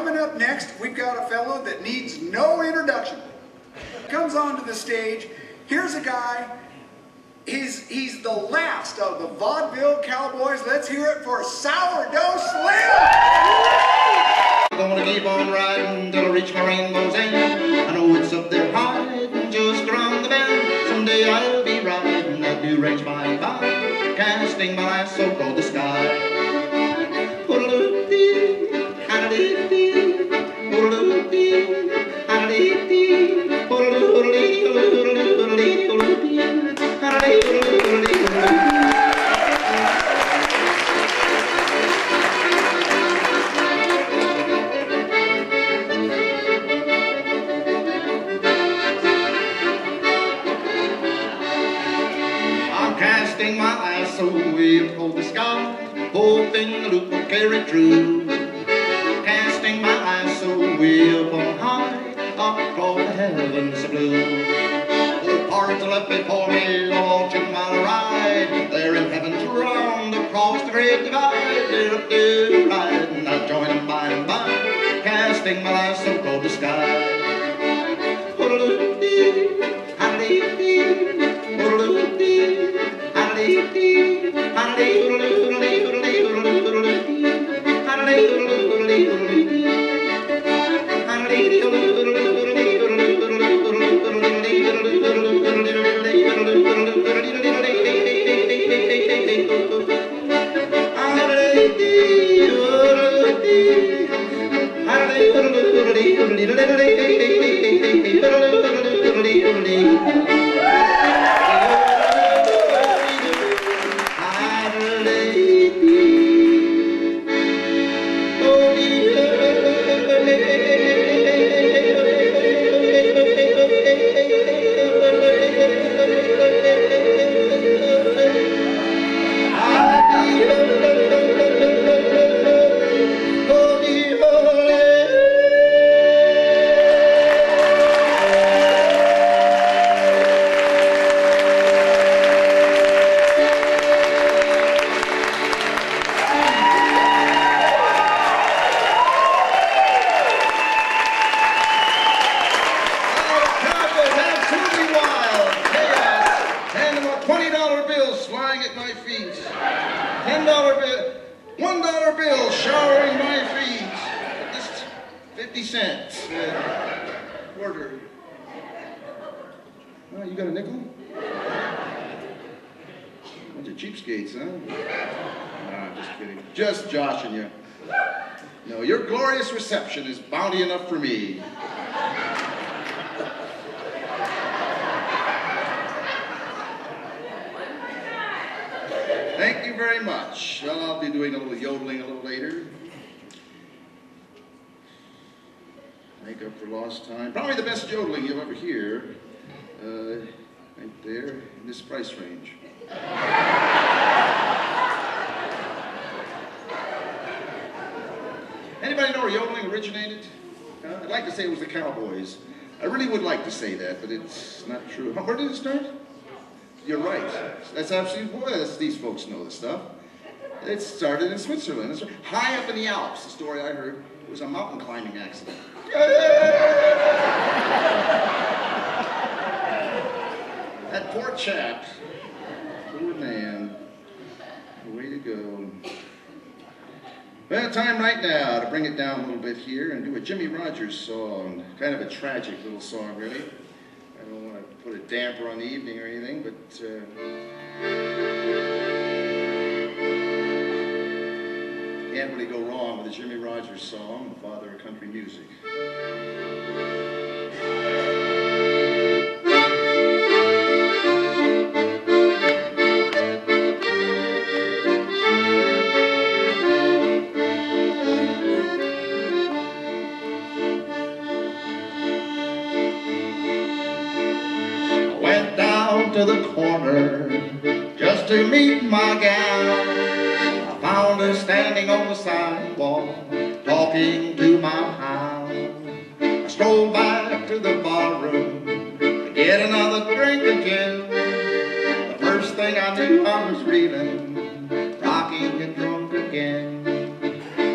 Coming up next, we've got a fellow that needs no introduction. Comes onto the stage. Here's a guy. He's the last of the vaudeville cowboys. Let's hear it for Sourdough Slim. I'm gonna keep on riding till I reach my rainbow's end. I know it's up there hiding just around the bend. Someday I'll be riding that new range by and by, casting my lasso toward the sky. Casting my lasso way up toward the sky, hoping the loop will carry true. Casting my lasso way up on high, up across the heavens of blue. Oh, parts are left before me, all 2 mile ride. They're in heaven's round across the great divide. They're up there riding, I'll join them by and by, casting my lasso toward the sky. Flying at my feet, $10 bill, $1 bill showering my feet, just 50 cents, quarter. Oh, you got a nickel? Bunch of cheapskates, huh? No, I'm just kidding. Just joshing you. No, your glorious reception is bounty enough for me. Thank you very much. Well, I'll be doing a little yodeling a little later. Make up for lost time. Probably the best yodeling you'll ever hear. Right there, in this price range. Anybody know where yodeling originated? I'd like to say it was the Cowboys. I really would like to say that, but it's not true. Where did it start? You're right. That's absolutely, boy, these folks know this stuff. It started in Switzerland. It's high up in the Alps. The story I heard was a mountain climbing accident. That poor chap, poor man, way to go. Well, time right now to bring it down a little bit here and do a Jimmy Rogers song. Kind of a tragic little song, really. I don't want to put a damper on the evening or anything, but can't really go wrong with a Jimmy Rogers song, the father of country music. To the corner just to meet my gal. I found her standing on the sidewalk talking to my pal. I strolled back to the barroom to get another drink again. The first thing I knew I was reeling, rocking and drunk again.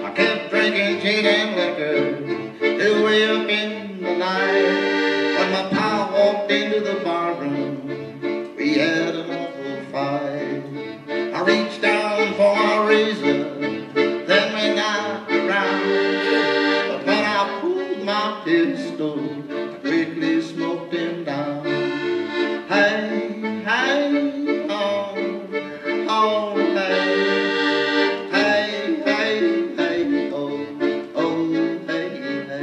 I kept drinking gin and liquor liquor till way up in the night. When my pal walked into the barroom, we had an awful fight. I reached down for my razor, then we knocked around. But when I pulled my pistol, I quickly smoked him down. Hey, hey, oh, oh, hey, hey, hey, hey, oh, oh, hey, hey.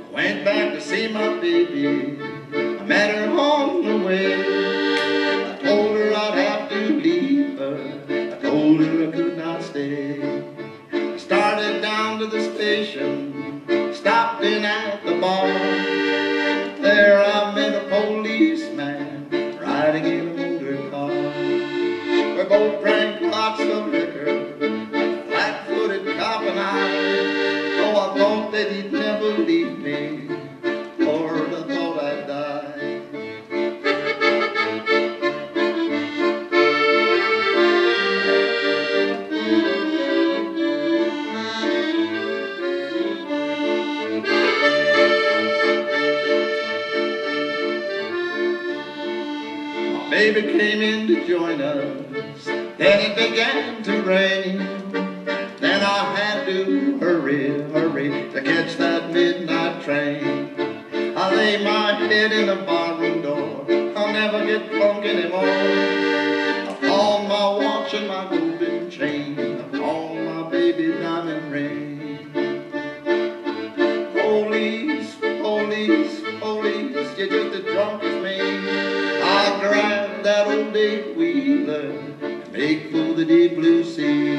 I went back to see my baby. I met her on the way. I told her I'd have to leave her. I told her I could not stay. I started down to the station, stopped in at the bar. There I met a policeman riding in a motor car. We both drank lots of liquor, a flat-footed cop and I. Oh, I thought that he'd never leave me. Lord, I thought I'd die. My baby came in to join us, then it began to rain. Then I had to hurry, hurry to catch that midnight train. I lay my head in the barroom door, I'll never get drunk anymore. I pawned my watch and my golden chain, I pawned my baby diamond ring. Police, police, police, you're just as drunk as me. I grabbed that old eight-wheeler and make for the deep blue sea.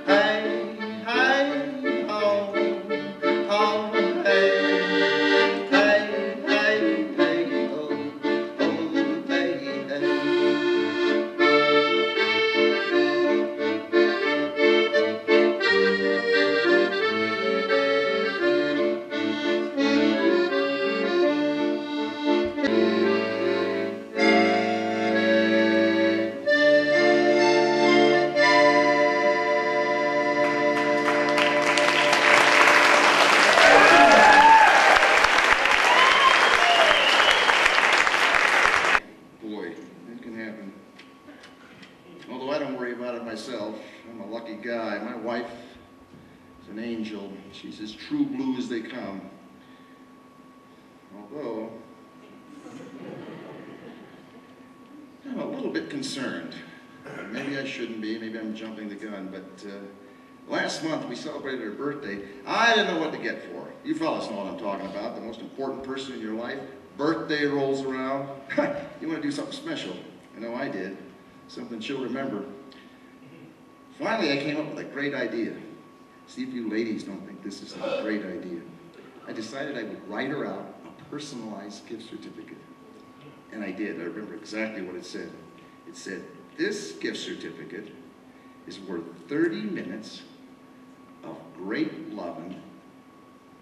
Hey, hey, oh, oh, hey, hey, hey, hey, oh, oh, hey, hey. Boy, that can happen. Although I don't worry about it myself. I'm a lucky guy. My wife is an angel. She's as true blue as they come. Although, I'm a little bit concerned. Maybe I shouldn't be. Maybe I'm jumping the gun. But last month we celebrated her birthday. I didn't know what to get for her. You fellas know what I'm talking about. The most important person in your life. Birthday rolls around. You want to do something special. I know I did. Something she'll remember. Finally, I came up with a great idea. See if you ladies don't think this is a great idea. I decided I would write her out a personalized gift certificate. And I did. I remember exactly what it said. It said, this gift certificate is worth 30 minutes of great loving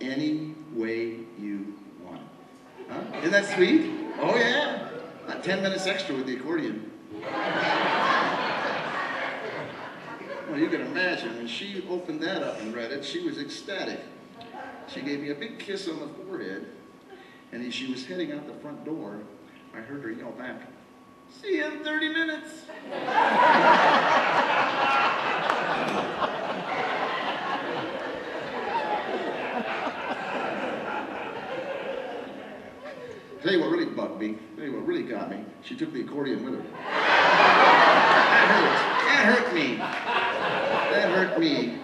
any way you want. Huh? Isn't that sweet? Oh yeah. 10 minutes extra with the accordion. Well, you can imagine when she opened that up and read it, she was ecstatic. She gave me a big kiss on the forehead, and as she was heading out the front door, I heard her yell back, "See you in 30 minutes." Tell you what really bugged me, tell you what really got me, she took the accordion with her. That hurt me. That hurt me.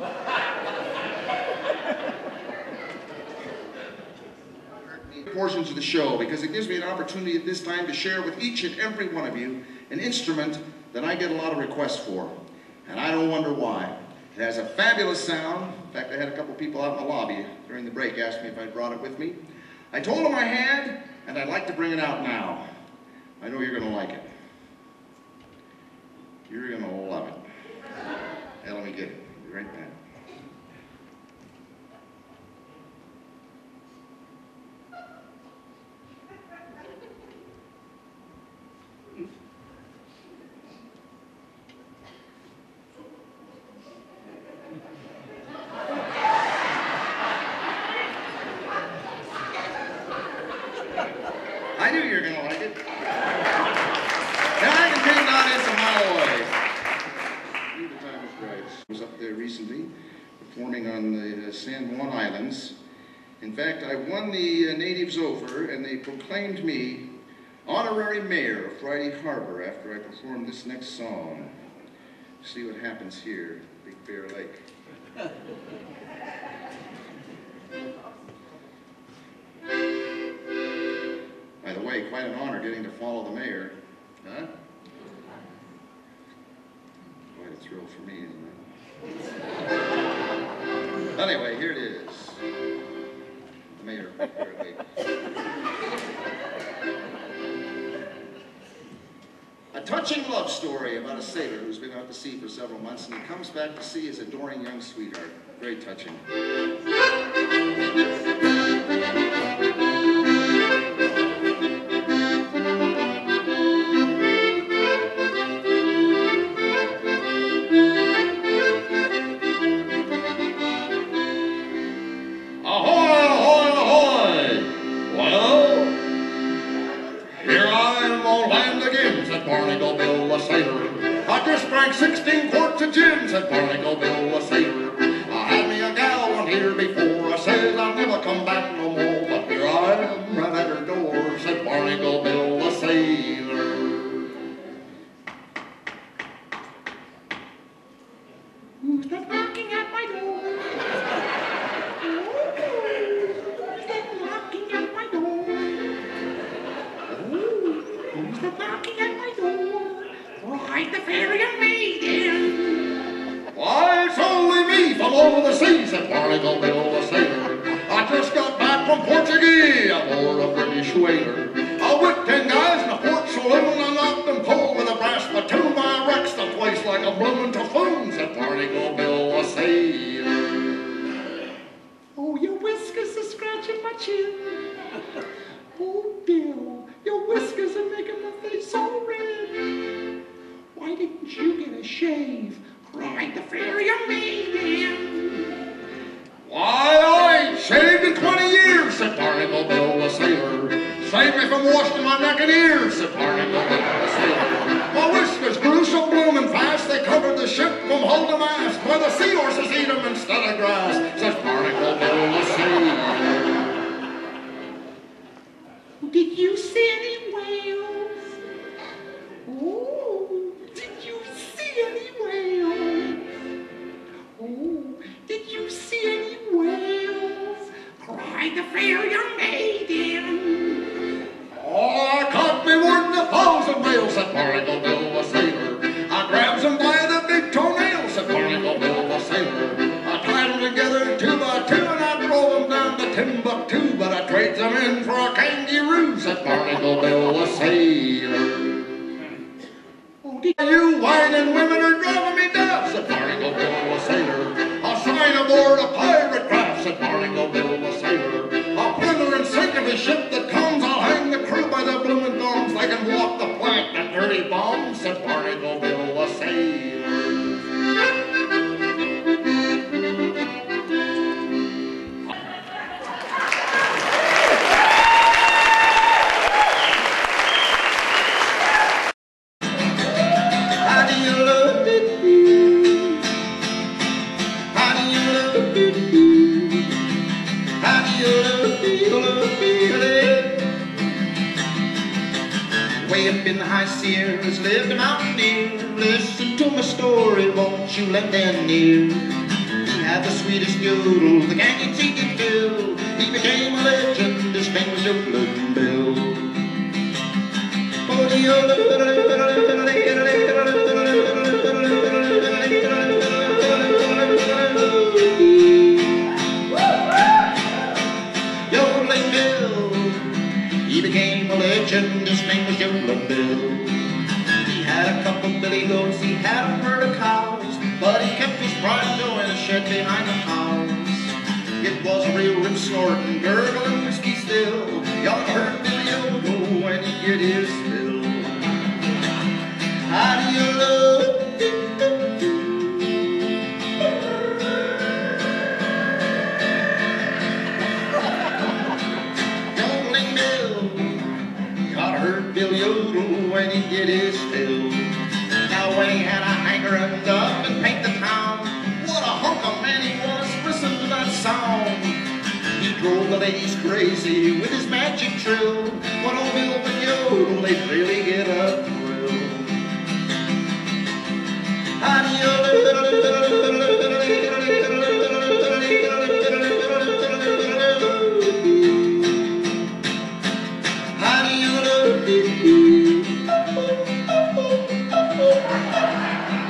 Portions of the show, because it gives me an opportunity at this time to share with each and every one of you an instrument that I get a lot of requests for, and I don't wonder why. It has a fabulous sound. In fact, I had a couple people out in the lobby during the break ask me if I brought it with me. I told them I had, and I'd like to bring it out now. I know you're going to like it. You're going to love it. Hey, let me get it. Be right back. you're going to like it. Now I can take that into Holloway. The time was right. I was up there recently, performing on the San Juan Islands. In fact, I won the natives over, and they proclaimed me honorary mayor of Friday Harbor after I performed this next song. See what happens here, Big Bear Lake. By the way, quite an honor getting to follow the mayor. Huh? Quite a thrill for me, isn't it? Anyway, here it is. The mayor of Big Bear Lake. A touching love story about a sailor who's been out to sea for several months, and he comes back to see his adoring young sweetheart. Very touching. I just drank 16 quarts of gin, said Barnacle Bill, a sailor. I had me a gal one here before. I said I'll never come back no more, but here I am right at her door, said Barnacle Bill, a sailor. Who's that knocking at my door? Who's that knocking at my door? Who's that knocking at my door? Right, the ferry and maiden. Why, it's only me from over the sea, said Barnacle Bill, the sailor. I just got back from Portuguese aboard a British whaler. I whipped 10 guys in a port saloon. I knocked them cold with a brass platoon. I wrecked the place like a bloomin' typhoon, said Barnacle Bill, the sailor. Oh, your whiskers are scratching my chin. Oh, Bill, your whiskers are making my face so red. Why didn't you get a shave? Cried the fairy maiden. Why, I ain't shaved in 20 years, said Barnacle Bill, the sailor. Save me from washing my neck and ears, said Barnacle Bill, the sailor. My whiskers grew so bloomin' fast, they covered the ship from hull to mast. Why, the seahorses eat them instead of grass, says Barnacle Bill, the sailor. Did you see any whales? Oh, did you see any whales? Oh, did you see any whales? Cried the fair young maiden. Oh, I caught me more than 1,000 whales, said Barnacle Bill, the sailor. I grabs them by the big toenails, said Barnacle Bill, the sailor. I tied them together 2 by 2 and I drove them down to Timbuktu, but I trades them in for a kangaroo, said Barnacle Bill, the sailor. You whining women are driving me deaf, said Barnacle Bill, the sailor. I'll sign aboard a pirate craft, said Barnacle Bill, the sailor. I'll plunder and sink every ship that comes. I'll hang the crew by their bloomin' thumbs. They can walk the plank, that dirty bombs, said Barnacle Bill, the sailor. Way up in the high Sierras lived a mountaineer. Listen to my story, won't you lend an ear? He had the sweetest yodel the canyons he could fill. He became a legend, his name was Yodelin' Bill. Yodelin' Bill, he became a legend, his name was Yodelin' Bill. He had a couple billy goats, he had a herd of cows, but he kept his pride dough in a shed behind the house. It was a real rip snorting, gurgling whiskey still. Y'all heard Billy Yodel when he get his fill. How do you love? Yodeling Bill got Bill yodel when he did his fill. Now when he had a hanker and up and paint the town, what a hunk of man he was, listen to that sound. He drove the ladies crazy with his magic trill. When old Bill would yodel, they'd really get a thrill.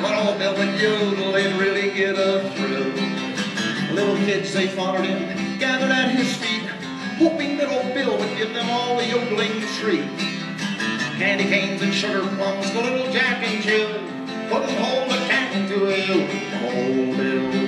When old Bill would yodel, they'd really get a thrill. Little kids, they followed him, gathered at his feet, hoping that old Bill would give them all a yodeling treat. Candy canes and sugar plums, the little Jack and Jill couldn't hold a candle to a yodel, old Bill.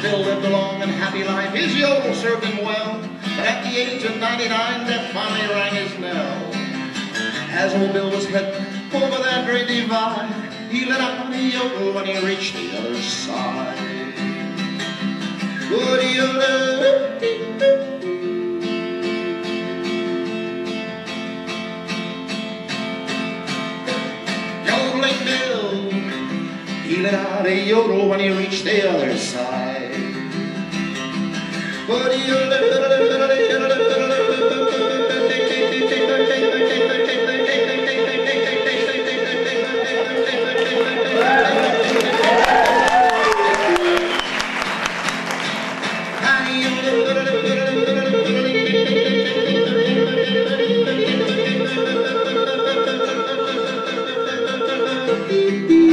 Bill lived a long and happy life, his yodel served him well, but at the age of 99, death finally rang his knell. As old Bill was heading over that great divide, he let out a yodel when he reached the other side. Good yodel, yodeling Bill, he let out a yodel when he reached the other side. Thank you.